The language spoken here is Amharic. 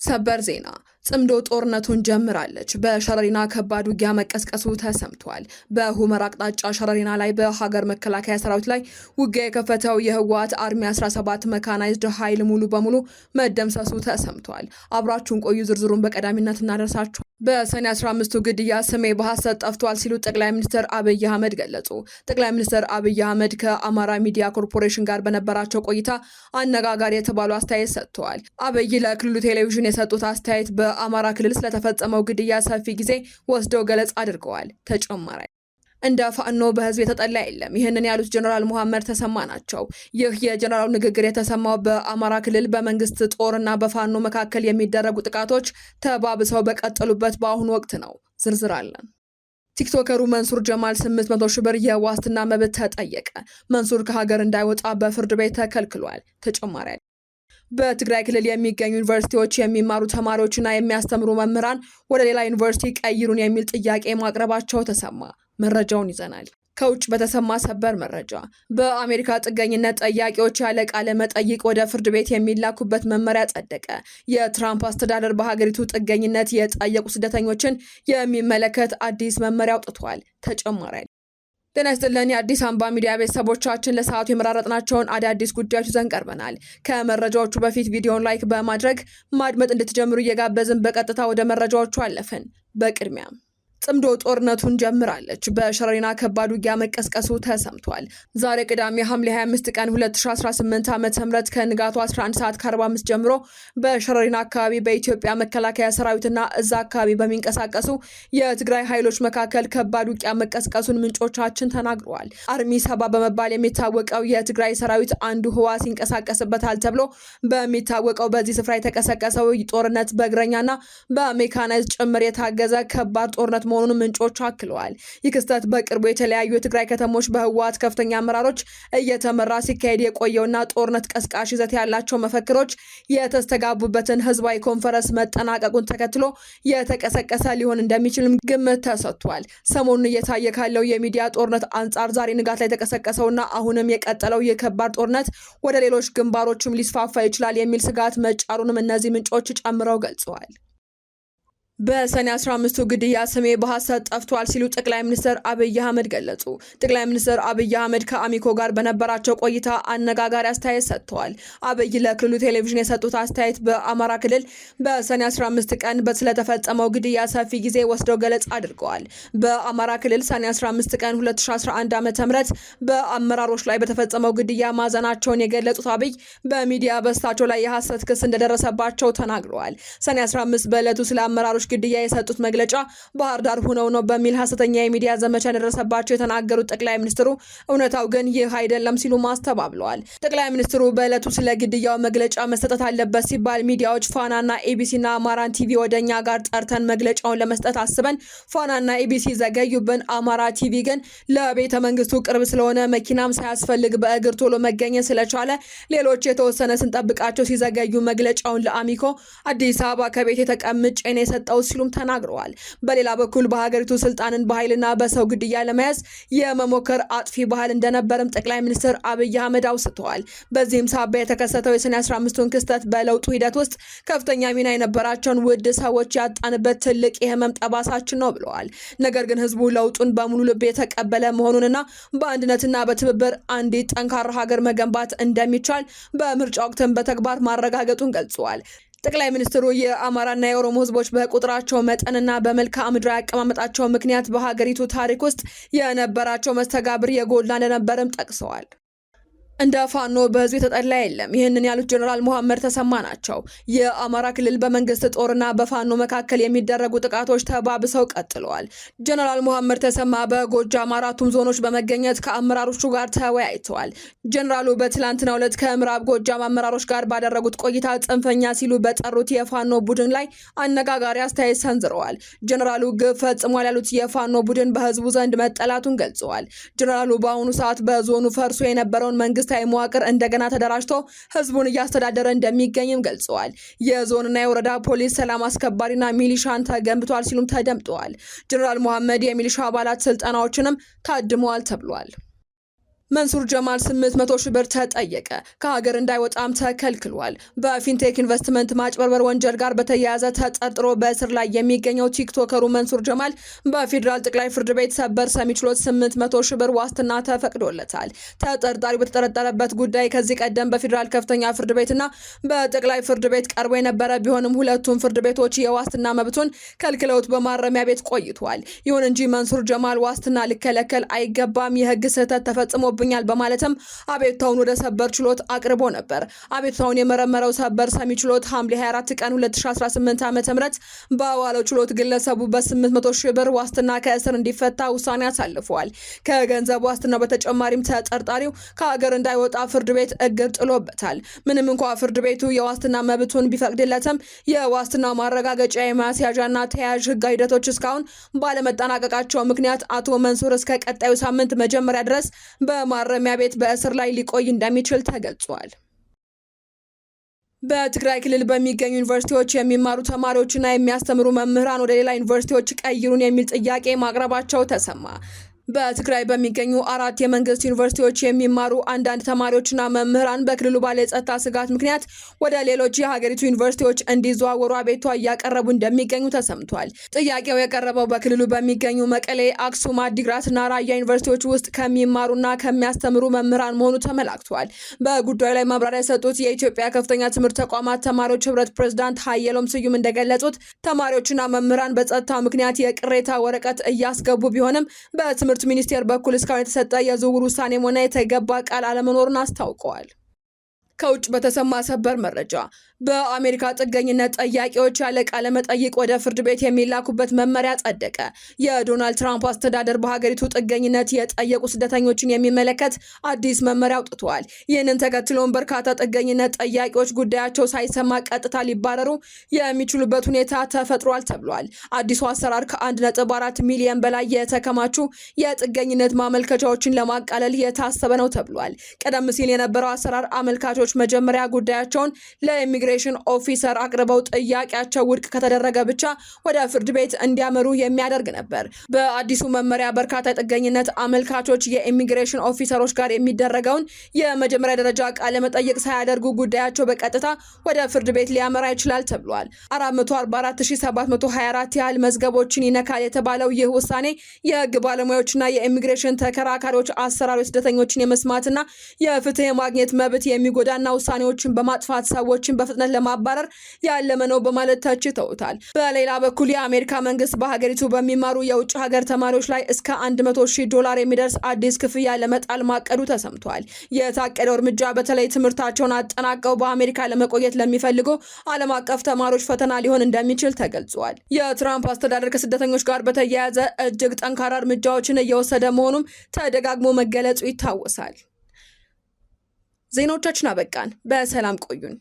ሰበር ዜና ጽምዶ ጦርነቱን ጀምራለች። በሸረሪና ከባድ ውጊያ መቀስቀሱ ተሰምቷል። በሁመራ አቅጣጫ ሸረሪና ላይ በሀገር መከላከያ ሰራዊት ላይ ውጊያ የከፈተው የህወሓት አርሚ 17 መካናይዝድ ኃይል ሙሉ በሙሉ መደምሰሱ ተሰምቷል። አብራችሁን ቆዩ፣ ዝርዝሩን በቀዳሚነት እናደርሳችሁ። በሰኔ 15ቱ ግድያ ስሜ በሐሰት ጠፍቷል ሲሉ ጠቅላይ ሚኒስትር አብይ አህመድ ገለጹ። ጠቅላይ ሚኒስትር አብይ አህመድ ከአማራ ሚዲያ ኮርፖሬሽን ጋር በነበራቸው ቆይታ አነጋጋሪ የተባሉ አስተያየት ሰጥተዋል። አብይ ለክልሉ ቴሌቪዥን የሰጡት አስተያየት በአማራ ክልል ስለተፈጸመው ግድያ ሰፊ ጊዜ ወስደው ገለጻ አድርገዋል። ተጨማሪ እንደ ፋኖ በህዝብ የተጠላ የለም። ይህንን ያሉት ጀነራል መሐመድ ተሰማ ናቸው። ይህ የጀነራሉ ንግግር የተሰማው በአማራ ክልል በመንግስት ጦርና በፋኖ መካከል የሚደረጉ ጥቃቶች ተባብሰው በቀጠሉበት በአሁኑ ወቅት ነው። ዝርዝር አለን። ቲክቶከሩ መንሱር ጀማል 800 ሺህ ብር የዋስትና መብት ተጠየቀ። መንሱር ከሀገር እንዳይወጣ በፍርድ ቤት ተከልክሏል። ተጨማሪ በትግራይ ክልል የሚገኙ ዩኒቨርሲቲዎች የሚማሩ ተማሪዎችና የሚያስተምሩ መምህራን ወደ ሌላ ዩኒቨርሲቲ ቀይሩን የሚል ጥያቄ ማቅረባቸው ተሰማ። መረጃውን ይዘናል። ከውጭ በተሰማ ሰበር መረጃ በአሜሪካ ጥገኝነት ጠያቂዎች ያለ ቃለ መጠይቅ ወደ ፍርድ ቤት የሚላኩበት መመሪያ ጸደቀ። የትራምፕ አስተዳደር በሀገሪቱ ጥገኝነት የጠየቁ ስደተኞችን የሚመለከት አዲስ መመሪያ አውጥቷል። ተጨማሪ ጤና ይስጥልን የአዲስ አምባ ሚዲያ ቤተሰቦቻችን፣ ለሰዓቱ የመራረጥናቸውን አዳዲስ ጉዳዮች ይዘን ቀርበናል። ከመረጃዎቹ በፊት ቪዲዮን ላይክ በማድረግ ማድመጥ እንድትጀምሩ እየጋበዝን በቀጥታ ወደ መረጃዎቹ አለፍን። በቅድሚያ ጽምዶ ጦርነቱን ጀምራለች። በሸረሪና ከባድ ውጊያ መቀስቀሱ ተሰምቷል። ዛሬ ቅዳሜ ሐምሌ 25 ቀን 2018 ዓ.ም ከንጋቱ 11 ሰዓት ከ45 ጀምሮ በሸረሪና አካባቢ በኢትዮጵያ መከላከያ ሰራዊትና እዛ አካባቢ በሚንቀሳቀሱ የትግራይ ኃይሎች መካከል ከባድ ውጊያ መቀስቀሱን ምንጮቻችን ተናግረዋል። አርሚ 70 በመባል የሚታወቀው የትግራይ ሰራዊት አንዱ ህዋስ ይንቀሳቀስበታል ተብሎ በሚታወቀው በዚህ ስፍራ የተቀሰቀሰው ጦርነት በእግረኛና በሜካናይዝድ ጭምር የታገዘ ከባድ ጦርነት መሆኑን ምንጮች አክለዋል። ይህ ክስተት በቅርቡ የተለያዩ የትግራይ ከተሞች በህወሓት ከፍተኛ አመራሮች እየተመራ ሲካሄድ የቆየውና ጦርነት ቀስቃሽ ይዘት ያላቸው መፈክሮች የተስተጋቡበትን ህዝባዊ ኮንፈረንስ መጠናቀቁን ተከትሎ የተቀሰቀሰ ሊሆን እንደሚችልም ግምት ተሰጥቷል። ሰሞኑን እየታየ ካለው የሚዲያ ጦርነት አንጻር ዛሬ ንጋት ላይ የተቀሰቀሰውና አሁንም የቀጠለው የከባድ ጦርነት ወደ ሌሎች ግንባሮችም ሊስፋፋ ይችላል የሚል ስጋት መጫሩንም እነዚህ ምንጮች ጨምረው ገልጸዋል። በሰኔ 15ቱ ግድያ ስሜ በሐሰት ጠፍቷል ሲሉ ጠቅላይ ሚኒስትር አብይ አህመድ ገለጹ። ጠቅላይ ሚኒስትር አብይ አህመድ ከአሚኮ ጋር በነበራቸው ቆይታ አነጋጋሪ አስተያየት ሰጥተዋል። አብይ ለክልሉ ቴሌቪዥን የሰጡት አስተያየት በአማራ ክልል በሰኔ 15 ቀን ስለተፈጸመው ግድያ ሰፊ ጊዜ ወስደው ገለጻ አድርገዋል። በአማራ ክልል ሰኔ 15 ቀን 2011 ዓ.ም በአመራሮች ላይ በተፈጸመው ግድያ ማዘናቸውን የገለጹት አብይ በሚዲያ በስታቸው ላይ የሐሰት ክስ እንደደረሰባቸው ተናግረዋል። ሰኔ 15 በዕለቱ ስለ አመራሮች ግድያ የሰጡት መግለጫ ባህር ዳር ሆነው ነው በሚል ሐሰተኛ የሚዲያ ዘመቻ እንደደረሰባቸው የተናገሩት ጠቅላይ ሚኒስትሩ እውነታው ግን ይህ አይደለም ሲሉ ማስተባብለዋል። ጠቅላይ ሚኒስትሩ በዕለቱ ስለ ግድያው መግለጫ መሰጠት አለበት ሲባል ሚዲያዎች ፋናና ኤቢሲና አማራን ቲቪ ወደኛ ጋር ጠርተን መግለጫውን ለመስጠት አስበን ፋናና ኤቢሲ ዘገዩብን። አማራ ቲቪ ግን ለቤተ መንግስቱ ቅርብ ስለሆነ መኪናም ሳያስፈልግ በእግር ቶሎ መገኘት ስለቻለ ሌሎች የተወሰነ ስንጠብቃቸው ሲዘገዩ መግለጫውን ለአሚኮ አዲስ አበባ ከቤት የተቀምጬ ነው የሰጠው ሲሉም ተናግረዋል። በሌላ በኩል በሀገሪቱ ስልጣንን በኃይልና በሰው ግድያ ለመያዝ የመሞከር አጥፊ ባህል እንደነበረም ጠቅላይ ሚኒስትር አብይ አህመድ አውስተዋል። በዚህም ሳቢያ የተከሰተው የሰኔ 15ቱን ክስተት በለውጡ ሂደት ውስጥ ከፍተኛ ሚና የነበራቸውን ውድ ሰዎች ያጣንበት ትልቅ የህመም ጠባሳችን ነው ብለዋል። ነገር ግን ህዝቡ ለውጡን በሙሉ ልብ የተቀበለ መሆኑንና በአንድነትና በትብብር አንዲት ጠንካራ ሀገር መገንባት እንደሚቻል በምርጫ ወቅትም በተግባር ማረጋገጡን ገልጸዋል። ጠቅላይ ሚኒስትሩ የአማራና የኦሮሞ ህዝቦች በቁጥራቸው መጠንና በመልክዓ ምድራዊ አቀማመጣቸው ምክንያት በሀገሪቱ ታሪክ ውስጥ የነበራቸው መስተጋብር የጎላ እንደነበርም ጠቅሰዋል። እንደ ፋኖ በህዝብ የተጠላ የለም። ይህንን ያሉት ጀነራል መሐመድ ተሰማ ናቸው። የአማራ ክልል በመንግስት ጦርና በፋኖ መካከል የሚደረጉ ጥቃቶች ተባብሰው ቀጥለዋል። ጀነራል መሐመድ ተሰማ በጎጃም አራቱም ዞኖች በመገኘት ከአመራሮቹ ጋር ተወያይተዋል። ጀነራሉ በትላንትናው ዕለት ከምዕራብ ጎጃም አመራሮች ጋር ባደረጉት ቆይታ ጽንፈኛ ሲሉ በጠሩት የፋኖ ቡድን ላይ አነጋጋሪ አስተያየት ሰንዝረዋል። ጀነራሉ ግፍ ፈጽሟል ያሉት የፋኖ ቡድን በህዝቡ ዘንድ መጠላቱን ገልጸዋል። ጀነራሉ በአሁኑ ሰዓት በዞኑ ፈርሶ የነበረውን መንግስት መንግስታዊ መዋቅር እንደገና ተደራጅቶ ህዝቡን እያስተዳደረ እንደሚገኝም ገልጸዋል። የዞንና የወረዳ ፖሊስ፣ ሰላም አስከባሪና ሚሊሻን ተገንብቷል ሲሉም ተደምጠዋል። ጀነራል መሐመድ የሚሊሻ አባላት ስልጠናዎችንም ታድመዋል ተብሏል። መንሱር ጀማል 800 ሺህ ብር ተጠየቀ። ከሀገር እንዳይወጣም ተከልክሏል። በፊንቴክ ኢንቨስትመንት ማጭበርበር ወንጀል ጋር በተያያዘ ተጠርጥሮ በእስር ላይ የሚገኘው ቲክቶከሩ መንሱር ጀማል በፌዴራል ጠቅላይ ፍርድ ቤት ሰበር ሰሚ ችሎት 800 ሺህ ብር ዋስትና ተፈቅዶለታል። ተጠርጣሪው በተጠረጠረበት ጉዳይ ከዚህ ቀደም በፌዴራል ከፍተኛ ፍርድ ቤትና በጠቅላይ ፍርድ ቤት ቀርቦ የነበረ ቢሆንም ሁለቱም ፍርድ ቤቶች የዋስትና መብቱን ከልክለውት በማረሚያ ቤት ቆይቷል። ይሁን እንጂ መንሱር ጀማል ዋስትና ሊከለከል አይገባም፣ የህግ ስህተት ተፈጽሞ ብኛል በማለትም አቤቱታውን ወደ ሰበር ችሎት አቅርቦ ነበር። አቤቱታውን የመረመረው ሰበር ሰሚ ችሎት ሐምሌ 24 ቀን 2018 ዓ.ም በዋለው ችሎት ግለሰቡ በ800 ሺህ ብር ዋስትና ከእስር እንዲፈታ ውሳኔ አሳልፏል። ከገንዘብ ዋስትና በተጨማሪም ተጠርጣሪው ከሀገር እንዳይወጣ ፍርድ ቤት እግድ ጥሎበታል። ምንም እንኳ ፍርድ ቤቱ የዋስትና መብቱን ቢፈቅድለትም የዋስትና ማረጋገጫ የማስያዣና ተያያዥ ህጋዊ ሂደቶች እስካሁን ባለመጠናቀቃቸው ምክንያት አቶ መንሱር እስከ ቀጣዩ ሳምንት መጀመሪያ ድረስ በማረሚያ ቤት በእስር ላይ ሊቆይ እንደሚችል ተገልጿል። በትግራይ ክልል በሚገኙ ዩኒቨርሲቲዎች የሚማሩ ተማሪዎችና የሚያስተምሩ መምህራን ወደ ሌላ ዩኒቨርሲቲዎች ቀይሩን የሚል ጥያቄ ማቅረባቸው ተሰማ። በትግራይ በሚገኙ 4 የመንግስት ዩኒቨርሲቲዎች የሚማሩ አንዳንድ ተማሪዎችና መምህራን በክልሉ ባለ የጸጥታ ስጋት ምክንያት ወደ ሌሎች የሀገሪቱ ዩኒቨርሲቲዎች እንዲዘዋወሩ አቤቱታ እያቀረቡ እንደሚገኙ ተሰምቷል። ጥያቄው የቀረበው በክልሉ በሚገኙ መቀሌ፣ አክሱም፣ አዲግራትና ራያ ዩኒቨርሲቲዎች ውስጥ ከሚማሩና ከሚያስተምሩ መምህራን መሆኑ ተመላክቷል። በጉዳዩ ላይ ማብራሪያ የሰጡት የኢትዮጵያ ከፍተኛ ትምህርት ተቋማት ተማሪዎች ህብረት ፕሬዝዳንት ሀየሎም ስዩም እንደገለጹት ተማሪዎችና መምህራን በጸጥታ ምክንያት የቅሬታ ወረቀት እያስገቡ ቢሆንም በትምህርት ሚኒስቴር በኩል እስካሁን የተሰጠ የዝውውር ውሳኔም ሆነ የተገባ ቃል አለመኖሩን አስታውቀዋል። ከውጭ በተሰማ ሰበር መረጃ በአሜሪካ ጥገኝነት ጠያቂዎች ያለ ቃለ መጠይቅ ወደ ፍርድ ቤት የሚላኩበት መመሪያ ጸደቀ። የዶናልድ ትራምፕ አስተዳደር በሀገሪቱ ጥገኝነት የጠየቁ ስደተኞችን የሚመለከት አዲስ መመሪያ አውጥቷል። ይህንን ተከትሎም በርካታ ጥገኝነት ጠያቂዎች ጉዳያቸው ሳይሰማ ቀጥታ ሊባረሩ የሚችሉበት ሁኔታ ተፈጥሯል ተብሏል። አዲሱ አሰራር ከ1.4 ሚሊዮን በላይ የተከማቹ የጥገኝነት ማመልከቻዎችን ለማቃለል የታሰበ ነው ተብሏል። ቀደም ሲል የነበረው አሰራር አመልካቾች መጀመሪያ ጉዳያቸውን ለኢሚግሬሽን ኦፊሰር አቅርበው ጥያቄያቸው ውድቅ ከተደረገ ብቻ ወደ ፍርድ ቤት እንዲያመሩ የሚያደርግ ነበር። በአዲሱ መመሪያ በርካታ የጥገኝነት አመልካቾች የኢሚግሬሽን ኦፊሰሮች ጋር የሚደረገውን የመጀመሪያ ደረጃ ቃለ መጠይቅ ሳያደርጉ ጉዳያቸው በቀጥታ ወደ ፍርድ ቤት ሊያመራ ይችላል ተብሏል። 444724 ያህል መዝገቦችን ይነካል የተባለው ይህ ውሳኔ የህግ ባለሙያዎችና የኢሚግሬሽን ተከራካሪዎች አሰራር ስደተኞችን የመስማትና የፍትህ የማግኘት መብት የሚጎዳ ና ውሳኔዎችን በማጥፋት ሰዎችን በፍጥነት ለማባረር ያለመ ነው በማለት ተችተውታል። በሌላ በኩል የአሜሪካ መንግስት በሀገሪቱ በሚማሩ የውጭ ሀገር ተማሪዎች ላይ እስከ $100,000 የሚደርስ አዲስ ክፍያ ለመጣል ማቀዱ ተሰምቷል። የታቀደው እርምጃ በተለይ ትምህርታቸውን አጠናቀው በአሜሪካ ለመቆየት ለሚፈልጉ ዓለም አቀፍ ተማሪዎች ፈተና ሊሆን እንደሚችል ተገልጿል። የትራምፕ አስተዳደር ከስደተኞች ጋር በተያያዘ እጅግ ጠንካራ እርምጃዎችን እየወሰደ መሆኑም ተደጋግሞ መገለጹ ይታወሳል። ዜናዎቻችን አበቃን። በሰላም ቆዩን።